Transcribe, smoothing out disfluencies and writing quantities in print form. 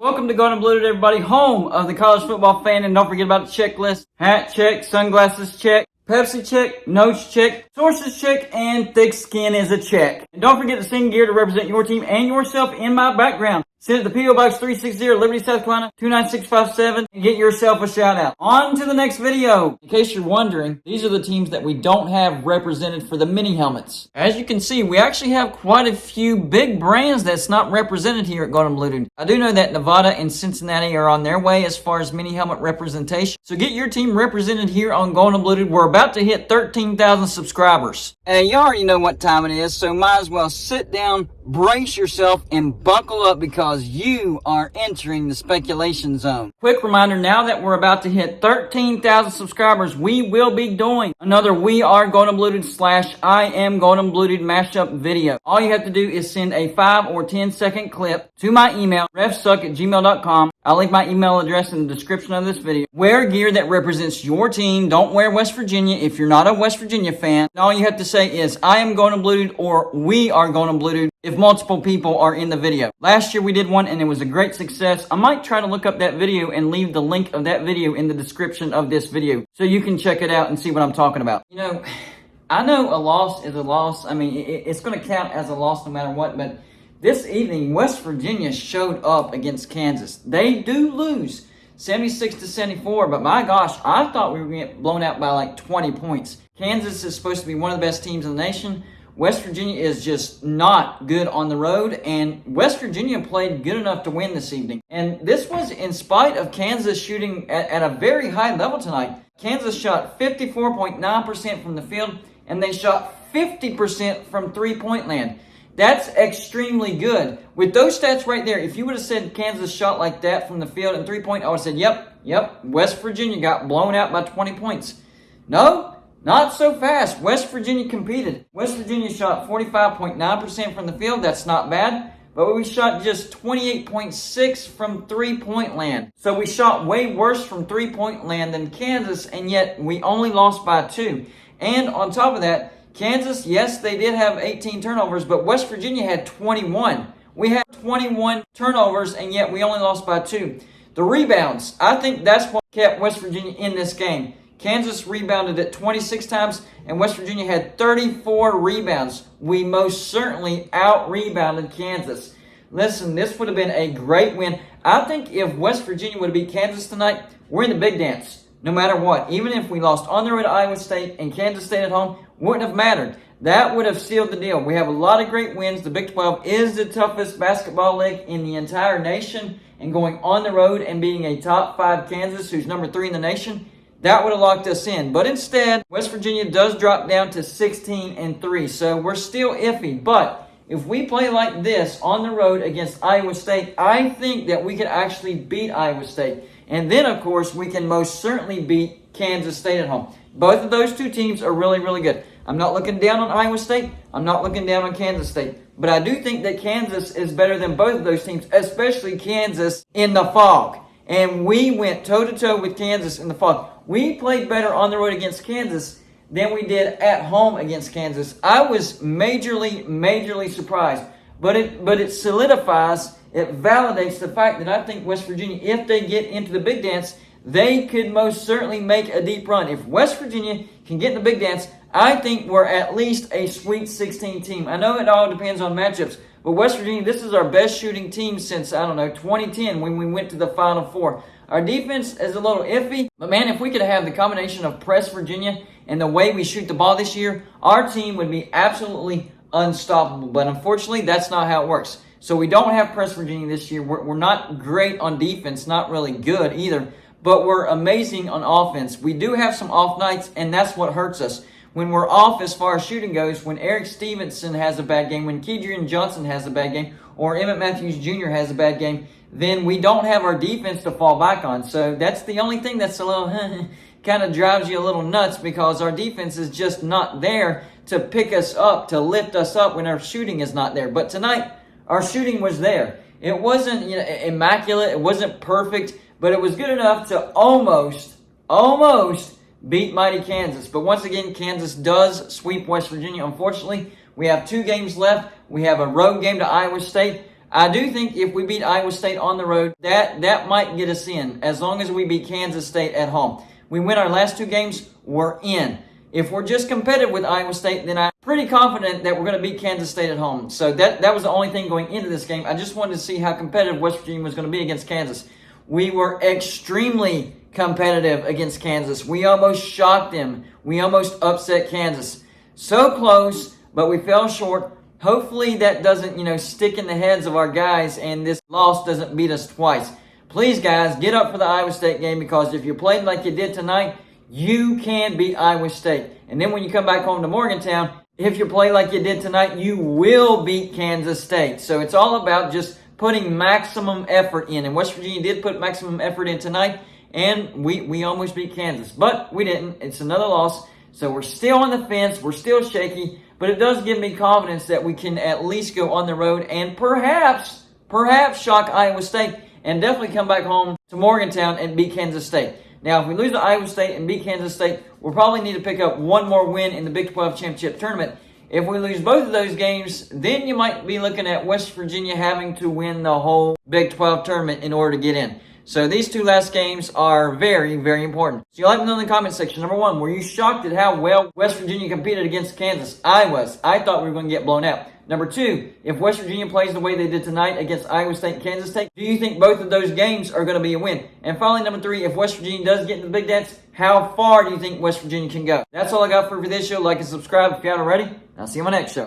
Welcome to Golden Blue, everybody, home of the college football fan. And don't forget about the checklist. Hat check, sunglasses check, Pepsi check, notes check, sources check, and thick skin is a check. And don't forget to sing gear to represent your team and yourself in my background. Send it to P.O. Box 360, Liberty, South Carolina, 29657, and get yourself a shout out. On to the next video. In case you're wondering, these are the teams that we don't have represented for the mini helmets. As you can see, we actually have quite a few big brands that's not represented here at Golden Blue. I do know that Nevada and Cincinnati are on their way as far as mini helmet representation. So get your team represented here on Golden Blue. We're about to hit 13,000 subscribers. And you already know what time it is, so might as well sit down, brace yourself, and buckle up because you are entering the speculation zone. Quick reminder, now that we're about to hit 13,000 subscribers, we will be doing another We Are Golden Blued / I Am Golden Blued mashup video. All you have to do is send a 5 or 10 second clip to my email, refssuk@gmail.com. I'll link my email address in the description of this video. Wear gear that represents your team. Don't wear West Virginia if you're not a West Virginia fan. And all you have to say is, I am Golden Blued or We Are Golden Blued if multiple people are in the video. Last year we did one and it was a great success. I might try to look up that video and leave the link of that video in the description of this video so you can check it out and see what I'm talking about. You know, I know a loss is a loss. I mean, it's going to count as a loss no matter what, but this evening, West Virginia showed up against Kansas. They do lose 76-74, but my gosh, I thought we were going to get blown out by like 20 points. Kansas is supposed to be one of the best teams in the nation. West Virginia is just not good on the road, and West Virginia played good enough to win this evening. And this was in spite of Kansas shooting at a very high level tonight. Kansas shot 54.9% from the field, and they shot 50% from three-point land. That's extremely good. With those stats right there, if you would have said Kansas shot like that from the field and three-point, I would have said, yep, West Virginia got blown out by 20 points. No, not so fast. West Virginia competed. West Virginia shot 45.9% from the field. That's not bad. But we shot just 28.6% from three-point land. So we shot way worse from three-point land than Kansas, and yet we only lost by 2. And on top of that, Kansas, yes, they did have 18 turnovers, but West Virginia had 21. We had 21 turnovers, and yet we only lost by 2. The rebounds, I think that's what kept West Virginia in this game. Kansas rebounded it 26 times, and West Virginia had 34 rebounds. We most certainly out-rebounded Kansas. Listen, this would have been a great win. I think if West Virginia would have beat Kansas tonight, we're in the big dance. No matter what, even if we lost on the road to Iowa State and Kansas State at home, wouldn't have mattered. That would have sealed the deal. We have a lot of great wins. The Big 12 is the toughest basketball league in the entire nation, and going on the road and beating a top 5 Kansas, who's number 3 in the nation, that would have locked us in. But instead, West Virginia does drop down to 16-3, so we're still iffy. But if we play like this on the road against Iowa State, I think that we could actually beat Iowa State. And then, of course, we can most certainly beat Kansas State at home. Both of those two teams are really, really good. I'm not looking down on Iowa State. I'm not looking down on Kansas State. But I do think that Kansas is better than both of those teams, especially Kansas in the fog. And we went toe-to-toe with Kansas in the fog. We played better on the road against Kansas than we did at home against Kansas. I was majorly surprised. But it solidifies, it validates the fact that I think West Virginia, if they get into the big dance, they could most certainly make a deep run. If West Virginia can get in the big dance, I think we're at least a Sweet 16 team. I know it all depends on matchups, but West Virginia, this is our best shooting team since, 2010 when we went to the Final Four. Our defense is a little iffy, but man, if we could have the combination of press Virginia and the way we shoot the ball this year, our team would be absolutely unstoppable. But unfortunately, that's not how it works. So we don't have press Virginia this year. We're not great on defense, not really good either, but we're amazing on offense. We do have some off nights, and that's what hurts us. When we're off as far as shooting goes, when Eric Stevenson has a bad game, when Kedrian Johnson has a bad game, or Emmett Matthews Jr. has a bad game, then we don't have our defense to fall back on. So that's the only thing that's a little kind of drives you a little nuts, because our defense is just not there to pick us up, to lift us up when our shooting is not there. But tonight, our shooting was there. It wasn't immaculate, it wasn't perfect, but it was good enough to almost beat mighty Kansas. But once again, Kansas does sweep West Virginia. Unfortunately, we have 2 games left. We have a road game to Iowa State, I do think if we beat Iowa State on the road, that might get us in, as long as we beat Kansas State at home. We win our last 2 games, we're in. If we're just competitive with Iowa State, then I'm pretty confident that we're going to beat Kansas State at home. So that was the only thing going into this game. I just wanted to see how competitive West Virginia was going to be against Kansas. We were extremely competitive against Kansas. We almost shocked them. We almost upset Kansas. So close, but we fell short. Hopefully that doesn't, stick in the heads of our guys and this loss doesn't beat us twice. Please, guys, get up for the Iowa State game, because if you played like you did tonight, you can beat Iowa State. And then when you come back home to Morgantown, if you play like you did tonight, you will beat Kansas State. So it's all about just putting maximum effort in. And West Virginia did put maximum effort in tonight, and we almost beat Kansas. But we didn't. It's another loss. So we're still on the fence. We're still shaky. But it does give me confidence that we can at least go on the road and perhaps shock Iowa State and definitely come back home to Morgantown and beat Kansas State. Now, if we lose to Iowa State and beat Kansas State, we'll probably need to pick up one more win in the Big 12 Championship Tournament. If we lose both of those games, then you might be looking at West Virginia having to win the whole Big 12 tournament in order to get in. So these 2 last games are very, very important. So you let me know in the comment section. Number 1, were you shocked at how well West Virginia competed against Kansas? I was. I thought we were going to get blown out. Number 2, if West Virginia plays the way they did tonight against Iowa State and Kansas State, do you think both of those games are going to be a win? And finally, number 3, if West Virginia does get in the Big Dance, how far do you think West Virginia can go? That's all I got for this show. Like and subscribe if you haven't already. I'll see you on my next show.